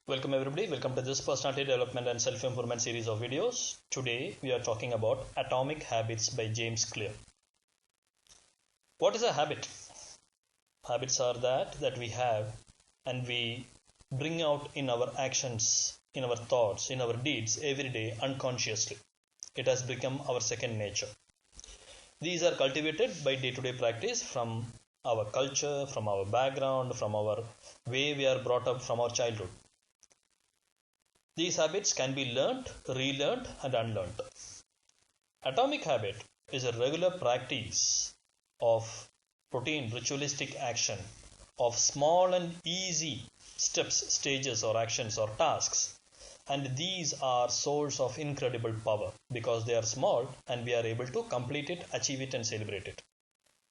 Welcome everybody, welcome to this personality development and self-improvement series of videos. Today we are talking about Atomic Habits by James Clear. What is a habit? Habits are that we have and we bring out in our actions, in our thoughts, in our deeds every day unconsciously. It has become our second nature. These are cultivated by day-to-day practice from our culture, from our background, from our way we are brought up from our childhood. These habits can be learnt, relearned and unlearned. Atomic habit is a regular practice of routine ritualistic action of small and easy steps, stages or actions or tasks. And these are source of incredible power because they are small and we are able to complete it, achieve it and celebrate it.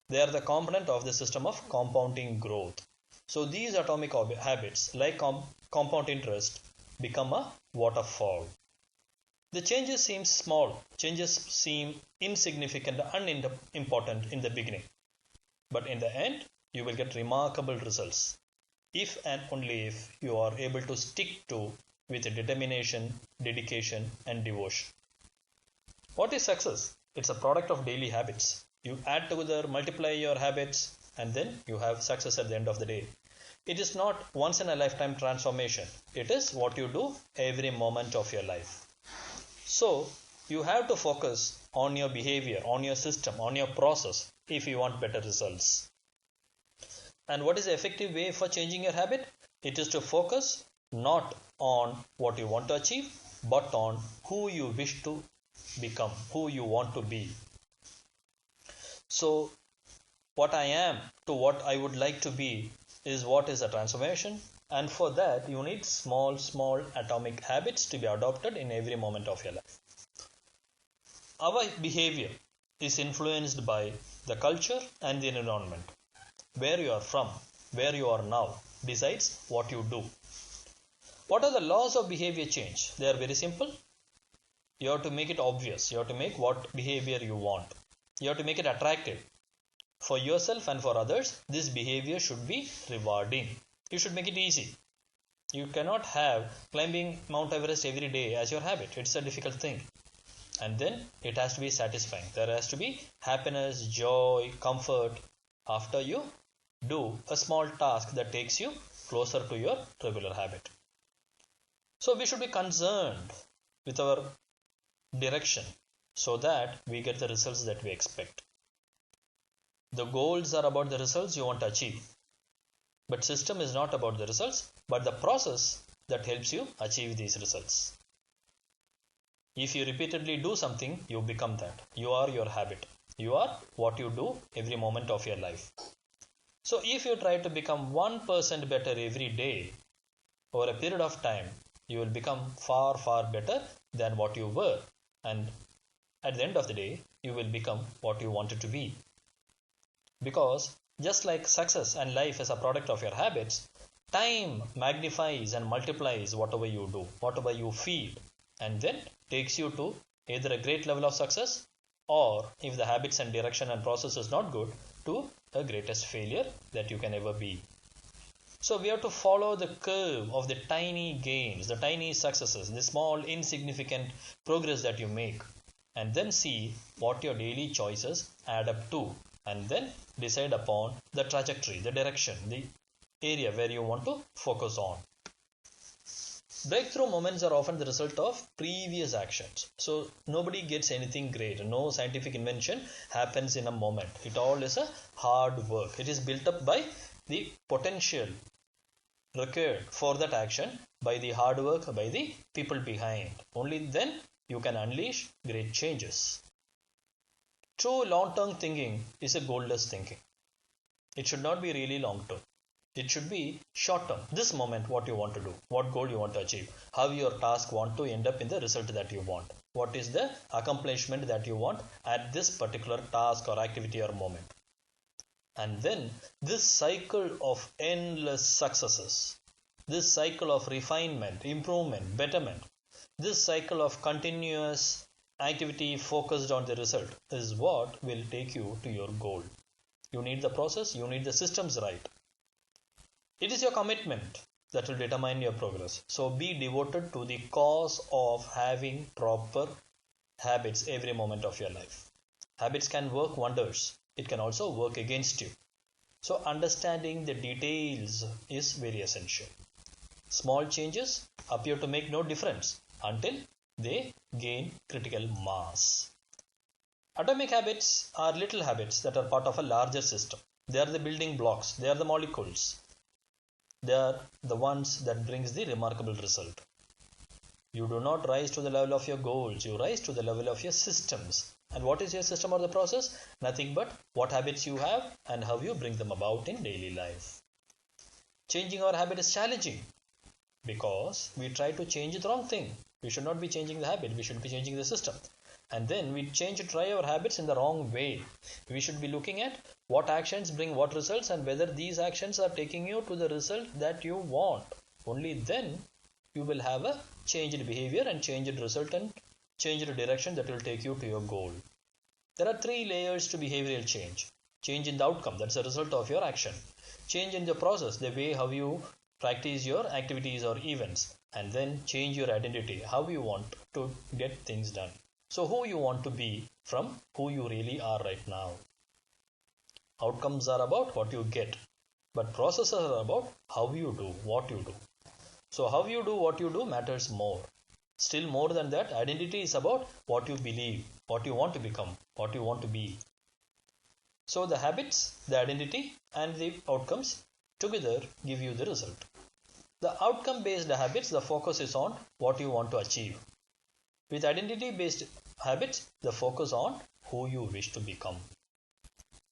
They are the component of the system of compounding growth. So these atomic habits like compound interest become a waterfall. The changes seem small, changes seem insignificant and unimportant in the beginning. But in the end, you will get remarkable results if and only if you are able to stick to with determination, dedication and devotion. What is success? It's a product of daily habits. You add together, multiply your habits and then you have success at the end of the day. It is not once in a lifetime transformation. It is what you do every moment of your life. So you have to focus on your behavior, on your system, on your process if you want better results. And what is the effective way for changing your habit? It is to focus not on what you want to achieve, but on who you wish to become, who you want to be. So what I am to what I would like to be is what is a transformation, and for that you need small atomic habits to be adopted in every moment of your life. Our behavior is influenced by the culture and the environment. Where you are from, where you are now decides what you do. What are the laws of behavior change? They are very simple. You have to make it obvious. You have to make what behavior you want. You have to make it attractive. For yourself and for others, this behavior should be rewarding. You should make it easy. You cannot have climbing Mount Everest every day as your habit. It's a difficult thing. And then it has to be satisfying. There has to be happiness, joy, comfort after you do a small task that takes you closer to your regular habit. So we should be concerned with our direction so that we get the results that we expect. The goals are about the results you want to achieve. But system is not about the results, but the process that helps you achieve these results. If you repeatedly do something, you become that. You are your habit. You are what you do every moment of your life. So if you try to become 1% better every day, over a period of time, you will become far better than what you were. And at the end of the day, you will become what you wanted to be. Because just like success and life is a product of your habits, time magnifies and multiplies whatever you do, whatever you feed, and then takes you to either a great level of success or, if the habits and direction and process is not good, to the greatest failure that you can ever be. So we have to follow the curve of the tiny gains, the tiny successes, the small insignificant progress that you make, and then see what your daily choices add up to. And then decide upon the trajectory, the direction, the area where you want to focus on. Breakthrough moments are often the result of previous actions. So nobody gets anything great. No scientific invention happens in a moment. It all is a hard work. It is built up by the potential required for that action, by the hard work, by the people behind. Only then you can unleash great changes. True long-term thinking is a goalless thinking. It should not be really long-term. It should be short-term. This moment, what you want to do, what goal you want to achieve, how your task want to end up in the result that you want. What is the accomplishment that you want at this particular task or activity or moment. And then this cycle of endless successes, this cycle of refinement, improvement, betterment, this cycle of continuous activity focused on the result is what will take you to your goal. You need the process, you need the systems right. It is your commitment that will determine your progress. So be devoted to the cause of having proper habits every moment of your life. Habits can work wonders. It can also work against you. So understanding the details is very essential. Small changes appear to make no difference until they gain critical mass. Atomic habits are little habits that are part of a larger system. They are the building blocks. They are the molecules. They are the ones that brings the remarkable result. You do not rise to the level of your goals. You rise to the level of your systems. And what is your system or the process? Nothing but what habits you have and how you bring them about in daily life. Changing our habit is challenging because we try to change the wrong thing. We should not be changing the habit. We should be changing the system. And then we try our habits in the wrong way. We should be looking at what actions bring what results and whether these actions are taking you to the result that you want. Only then you will have a changed behavior and changed result and changed direction that will take you to your goal. There are 3 layers to behavioral change. Change in the outcome, that's a result of your action. Change in the process, the way how you practice your activities or events. And then change your identity, how you want to get things done. So who you want to be from who you really are right now. Outcomes are about what you get, but processes are about how you do what you do. So how you do what you do matters more. Still more than that, identity is about what you believe, what you want to become, what you want to be. So the habits, the identity and the outcomes together give you the result. The outcome based habits, the focus is on what you want to achieve. With identity based habits, the focus on who you wish to become.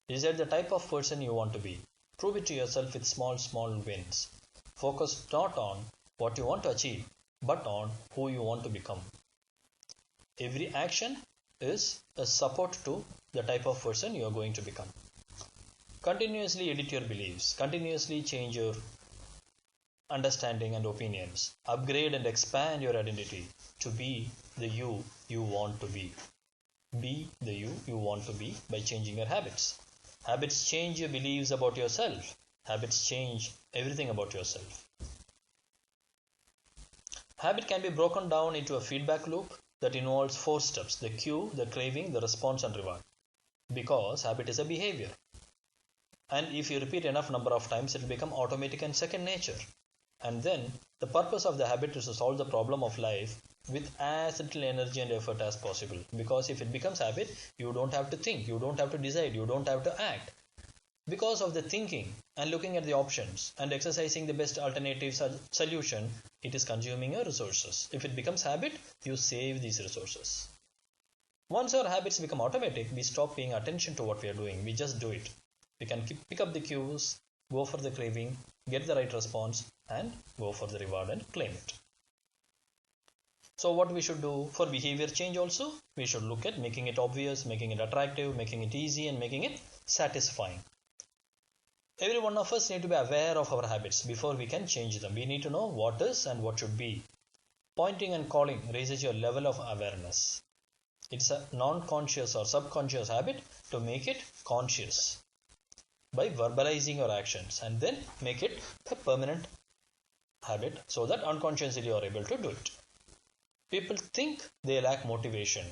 Is that the type of person you want to be? Prove it to yourself with small wins. Focus not on what you want to achieve, but on who you want to become. Every action is a support to the type of person you are going to become. Continuously edit your beliefs. Continuously change your understanding and opinions. Upgrade and expand your identity to be the you want to be. Be the you want to be by changing your habits. Habits change your beliefs about yourself. Habits change everything about yourself. Habit can be broken down into a feedback loop that involves 4 steps: the cue, the craving, the response and reward. Because habit is a behavior. And if you repeat enough number of times, it will become automatic and second nature. And then the purpose of the habit is to solve the problem of life with as little energy and effort as possible. Because if it becomes habit, you don't have to think, you don't have to decide, you don't have to act. Because of the thinking and looking at the options and exercising the best alternative solution, it is consuming your resources. If it becomes habit, you save these resources. Once our habits become automatic, we stop paying attention to what we are doing. We just do it. We can pick up the cues, go for the craving, get the right response and go for the reward and claim it. So what we should do for behavior change also? We should look at making it obvious, making it attractive, making it easy and making it satisfying. Every one of us need to be aware of our habits before we can change them. We need to know what is and what should be. Pointing and calling raises your level of awareness. It's a non-conscious or subconscious habit to make it conscious by verbalizing your actions and then make it a permanent habit so that unconsciously you are able to do it. People think they lack motivation.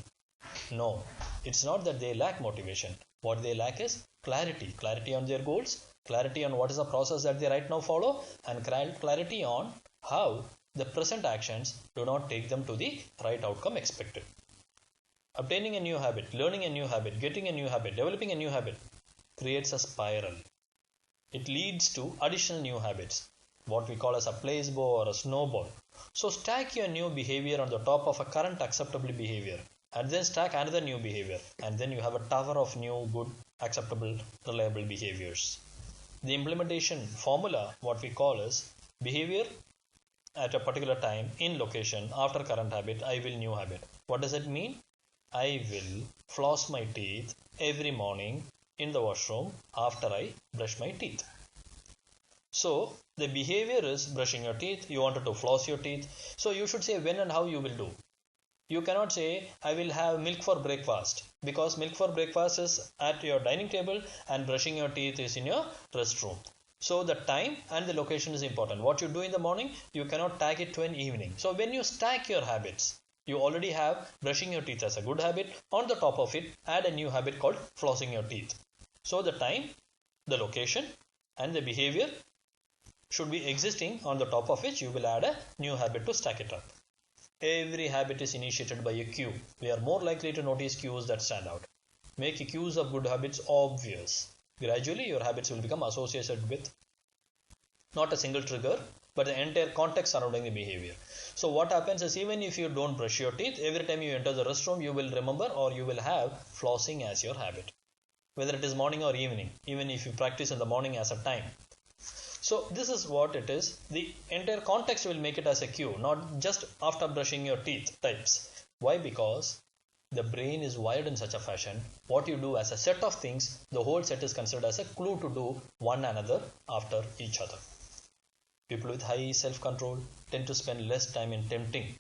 No, it's not that they lack motivation. What they lack is clarity. Clarity on their goals, clarity on what is the process that they right now follow, and clarity on how the present actions do not take them to the right outcome expected. Obtaining a new habit, learning a new habit, getting a new habit, developing a new habit creates a spiral. It leads to additional new habits, what we call as a placebo or a snowball. So stack your new behavior on the top of a current acceptable behavior and then stack another new behavior and then you have a tower of new, good, acceptable, reliable behaviors. The implementation formula, what we call is behavior at a particular time in location after current habit, I will new habit. What does it mean? I will floss my teeth every morning in the washroom after I brush my teeth. So the behavior is brushing your teeth, you wanted to floss your teeth. So you should say when and how you will do. You cannot say I will have milk for breakfast because milk for breakfast is at your dining table and brushing your teeth is in your restroom. So the time and the location is important. What you do in the morning, you cannot tag it to an evening. So when you stack your habits, you already have brushing your teeth as a good habit. On the top of it, add a new habit called flossing your teeth. So the time, the location, and the behavior should be existing on the top of which you will add a new habit to stack it up. Every habit is initiated by a cue. We are more likely to notice cues that stand out. Make cues of good habits obvious. Gradually, your habits will become associated with not a single trigger, but the entire context surrounding the behavior. So what happens is, even if you don't brush your teeth, every time you enter the restroom, you will remember or you will have flossing as your habit. Whether it is morning or evening, even if you practice in the morning as a time. So this is what it is. The entire context will make it as a cue, not just after brushing your teeth types. Why? Because the brain is wired in such a fashion. What you do as a set of things, the whole set is considered as a clue to do one another after each other. People with high self-control tend to spend less time in tempting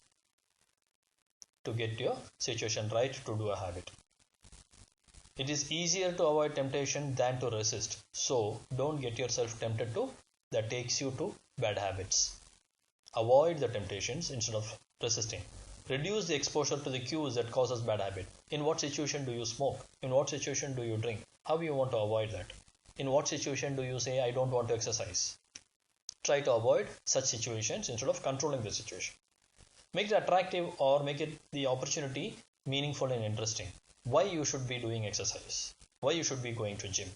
to get your situation right to do a habit. It is easier to avoid temptation than to resist. So don't get yourself tempted to that takes you to bad habits. Avoid the temptations instead of resisting. Reduce the exposure to the cues that causes bad habit. In what situation do you smoke? In what situation do you drink? How you want to avoid that? In what situation do you say, I don't want to exercise? Try to avoid such situations instead of controlling the situation. Make it attractive or make it the opportunity meaningful and interesting. Why you should be doing exercise? Why you should be going to gym?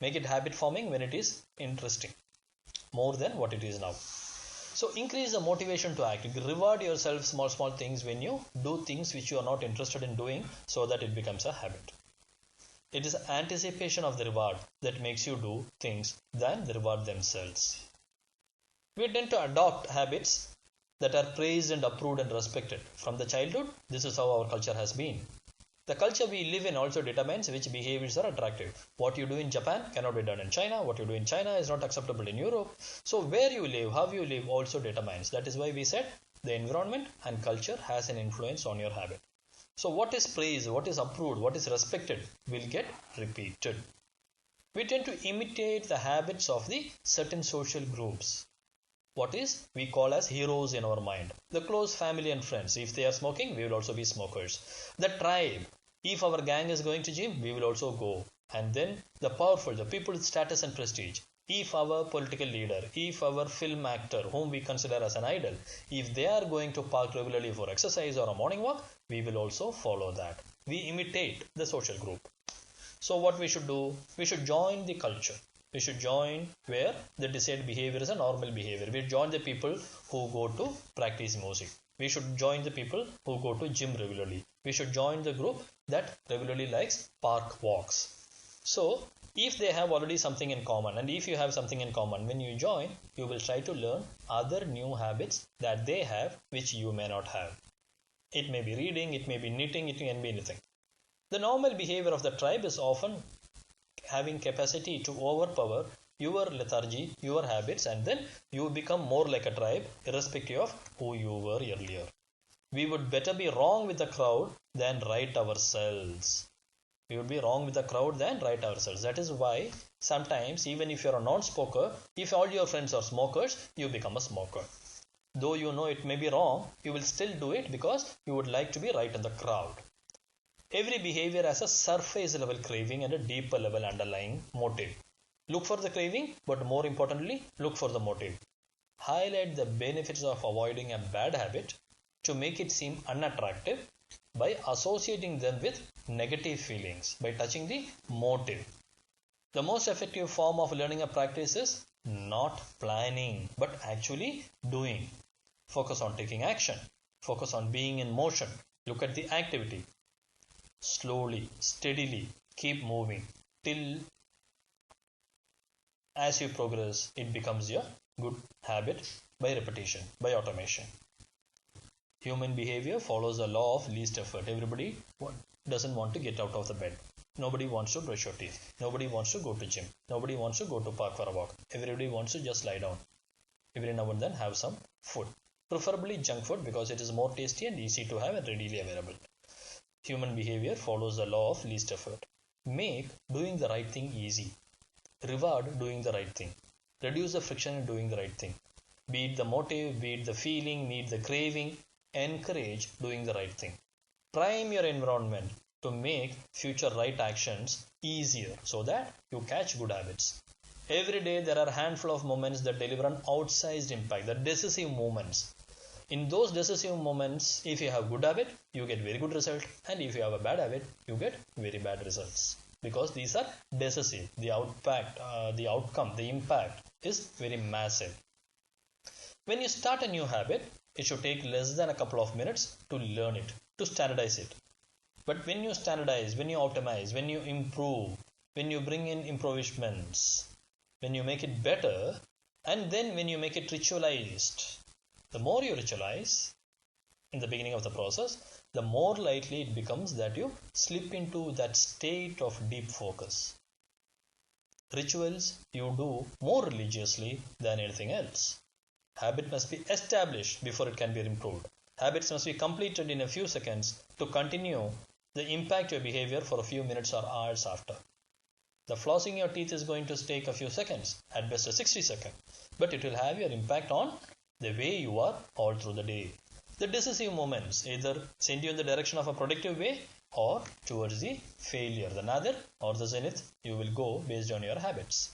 Make it habit forming when it is interesting, more than what it is now. So increase the motivation to act. Reward yourself small things when you do things which you are not interested in doing, so that it becomes a habit. It is anticipation of the reward that makes you do things than the reward themselves. We tend to adopt habits that are praised and approved and respected. From the childhood, this is how our culture has been. The culture we live in also determines which behaviors are attractive. What you do in Japan cannot be done in China. What you do in China is not acceptable in Europe. So where you live, how you live also determines. That is why we said the environment and culture has an influence on your habit. So what is praised, what is approved, what is respected will get repeated. We tend to imitate the habits of the certain social groups. What is we call as heroes in our mind. The close family and friends. If they are smoking, we will also be smokers. The tribe. If our gang is going to gym, we will also go. And then the powerful, the people with status and prestige. If our political leader, if our film actor, whom we consider as an idol, if they are going to park regularly for exercise or a morning walk, we will also follow that. We imitate the social group. So what we should do? We should join the culture. We should join where the desired behavior is a normal behavior. We join the people who go to practice music. We should join the people who go to gym regularly. We should join the group that regularly likes park walks. So if they have already something in common, and if you have something in common, when you join, you will try to learn other new habits that they have which you may not have. It may be reading, it may be knitting, it can be anything. The normal behavior of the tribe is often having capacity to overpower your lethargy, your habits, and then you become more like a tribe irrespective of who you were earlier. We would better be wrong with the crowd than right ourselves. We would be wrong with the crowd than right ourselves. That is why sometimes even if you are a non-smoker, if all your friends are smokers, you become a smoker. Though you know it may be wrong, you will still do it because you would like to be right in the crowd. Every behavior has a surface level craving and a deeper level underlying motive. Look for the craving, but more importantly, look for the motive. Highlight the benefits of avoiding a bad habit to make it seem unattractive by associating them with negative feelings, by touching the motive. The most effective form of learning a practice is not planning, but actually doing. Focus on taking action. Focus on being in motion. Look at the activity. Slowly, steadily, keep moving till as you progress, it becomes your good habit by repetition, by automation. Human behavior follows the law of least effort. Everybody doesn't want to get out of the bed. Nobody wants to brush your teeth. Nobody wants to go to gym. Nobody wants to go to park for a walk. Everybody wants to just lie down. Every now and then have some food. Preferably junk food because it is more tasty and easy to have and readily available. Human behavior follows the law of least effort. Make doing the right thing easy. Reward doing the right thing. Reduce the friction in doing the right thing. Be it the motive, be it the feeling, be it the craving, encourage doing the right thing. Prime your environment to make future right actions easier so that you catch good habits. Every day there are a handful of moments that deliver an outsized impact, the decisive moments. In those decisive moments, if you have good habit, you get very good result, and if you have a bad habit, you get very bad results. Because these are decisive. The outcome, the impact is very massive. When you start a new habit, it should take less than a couple of minutes to learn it, to standardize it. But when you standardize, when you optimize, when you improve, when you bring in improvements, when you make it better, and then when you make it ritualized, the more you ritualize in the beginning of the process, the more likely it becomes that you slip into that state of deep focus. Rituals you do more religiously than anything else. Habit must be established before it can be improved. Habits must be completed in a few seconds to continue the impact your behavior for a few minutes or hours after. The flossing your teeth is going to take a few seconds, at best a 60 seconds, but it will have your impact on the way you are all through the day. The decisive moments either send you in the direction of a productive way or towards the failure, the nadir or the zenith you will go based on your habits.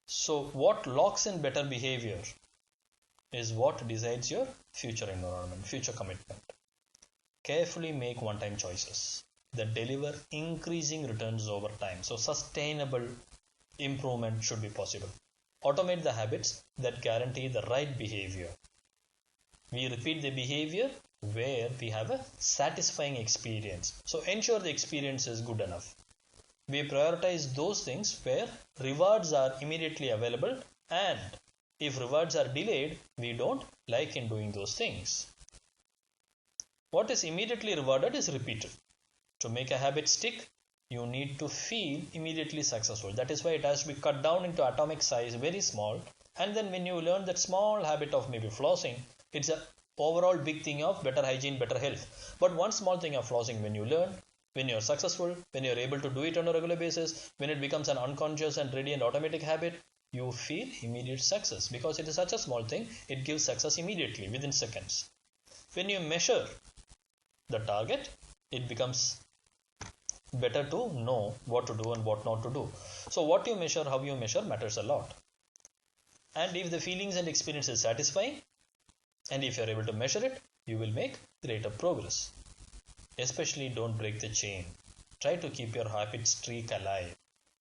So what locks in better behavior is what decides your future environment, future commitment. Carefully make one-time choices that deliver increasing returns over time. So sustainable improvement should be possible. Automate the habits that guarantee the right behavior. We repeat the behavior where we have a satisfying experience. So ensure the experience is good enough. We prioritize those things where rewards are immediately available, and if rewards are delayed, we don't like in doing those things. What is immediately rewarded is repeated. To make a habit stick, you need to feel immediately successful. That is why it has to be cut down into atomic size, very small. And then when you learn that small habit of maybe flossing, it's a overall big thing of better hygiene, better health. But one small thing of flossing, when you learn, when you're successful, when you're able to do it on a regular basis, when it becomes an unconscious and ready and automatic habit, you feel immediate success. Because it is such a small thing, it gives success immediately, within seconds. When you measure the target, it becomes better to know what to do and what not to do. So what you measure, how you measure matters a lot. And if the feelings and experience is satisfying, and if you are able to measure it, you will make greater progress. Especially don't break the chain. Try to keep your habit streak alive.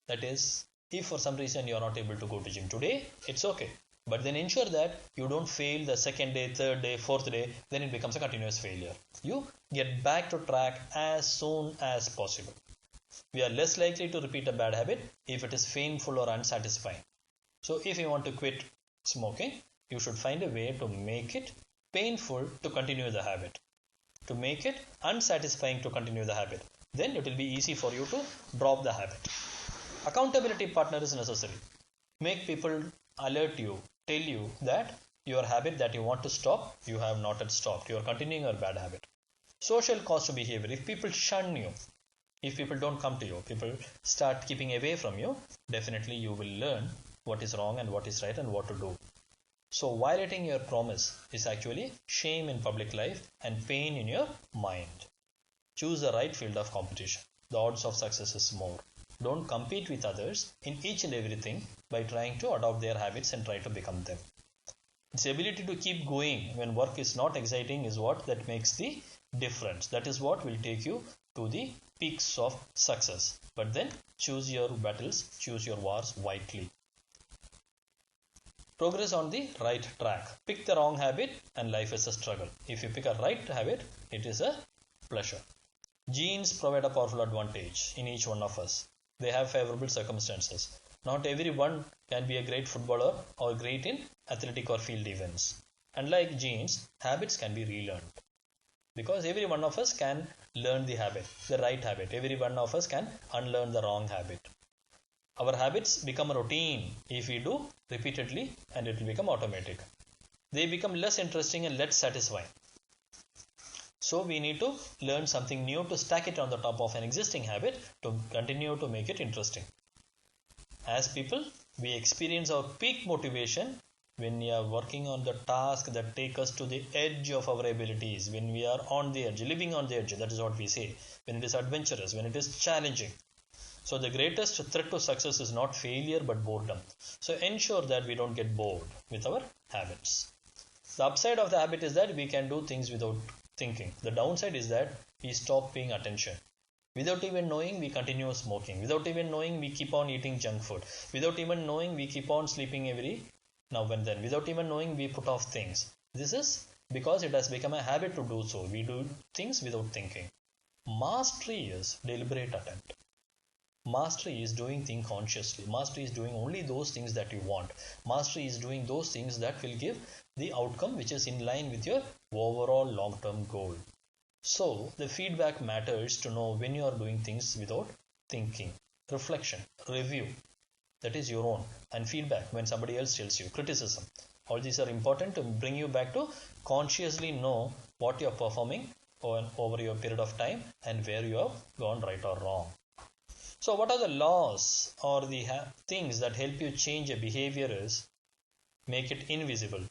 That is, if for some reason you are not able to go to gym today, it's okay. But then ensure that you don't fail the second day, third day, fourth day, then it becomes a continuous failure. You get back to track as soon as possible. We are less likely to repeat a bad habit if it is painful or unsatisfying. So if you want to quit smoking, you should find a way to make it painful to continue the habit, to make it unsatisfying to continue the habit. Then it will be easy for you to drop the habit. Accountability partner is necessary. Make people alert you, tell you that your habit that you want to stop, you have not yet stopped. You are continuing your bad habit. Social cost to behavior. If people shun you, if people don't come to you, people start keeping away from you, definitely you will learn what is wrong and what is right and what to do. So violating your promise is actually shame in public life and pain in your mind. Choose the right field of competition. The odds of success is more. Don't compete with others in each and everything by trying to adopt their habits and try to become them. Its ability to keep going when work is not exciting is what that makes the difference. That is what will take you to the peaks of success. But then choose your battles, choose your wars wisely. Progress on the right track. Pick the wrong habit and life is a struggle. If you pick a right habit, it is a pleasure. Genes provide a powerful advantage in each one of us. They have favorable circumstances. Not everyone can be a great footballer or great in athletic or field events. Unlike genes, habits can be relearned. Because every one of us can learn the habit, the right habit. Every one of us can unlearn the wrong habit. Our habits become a routine if we do repeatedly, and it will become automatic. They become less interesting and less satisfying. So we need to learn something new to stack it on the top of an existing habit to continue to make it interesting. As people We experience our peak motivation when we are working on the task that take us to the edge of our abilities, when we are on the edge, living on the edge, that is what we say, when it is adventurous, when it is challenging. So the greatest threat to success is not failure but boredom. So ensure that we don't get bored with our habits. The upside of the habit is that we can do things without thinking. The downside is that we stop paying attention. Without even knowing, we continue smoking. Without even knowing, we keep on eating junk food. Without even knowing, we keep on sleeping every now and then. Without even knowing, we put off things. This is because it has become a habit to do so. We do things without thinking. Mastery is deliberate attempt. Mastery is doing things consciously. Mastery is doing only those things that you want. Mastery is doing those things that will give the outcome which is in line with your overall long-term goal. So the feedback matters to know when you are doing things without thinking. Reflection, review, that is your own, and feedback when somebody else tells you, criticism. All these are important to bring you back to consciously know what you are performing over your period of time and where you have gone right or wrong. So what are the laws or the things that help you change a behavior is make it invisible.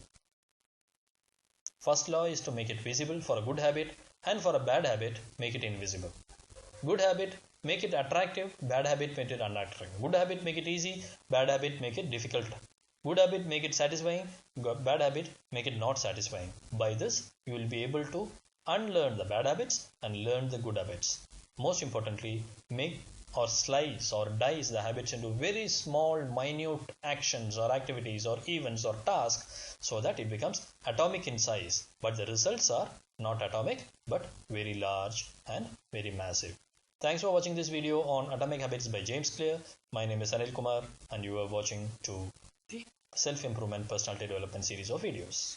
First law is to make it visible for a good habit, and for a bad habit, make it invisible. Good habit, make it attractive. Bad habit, make it unattractive. Good habit, make it easy. Bad habit, make it difficult. Good habit, make it satisfying. Bad habit, make it not satisfying. By this, you will be able to unlearn the bad habits and learn the good habits. Most importantly, make or slice or dice the habits into very small, minute actions or activities or events or tasks so that it becomes atomic in size. But the results are not atomic but very large and very massive. Thanks for watching this video on Atomic Habits by James Clear. My name is Anil Kumar and you are watching to the Self-Improvement Personality Development series of videos.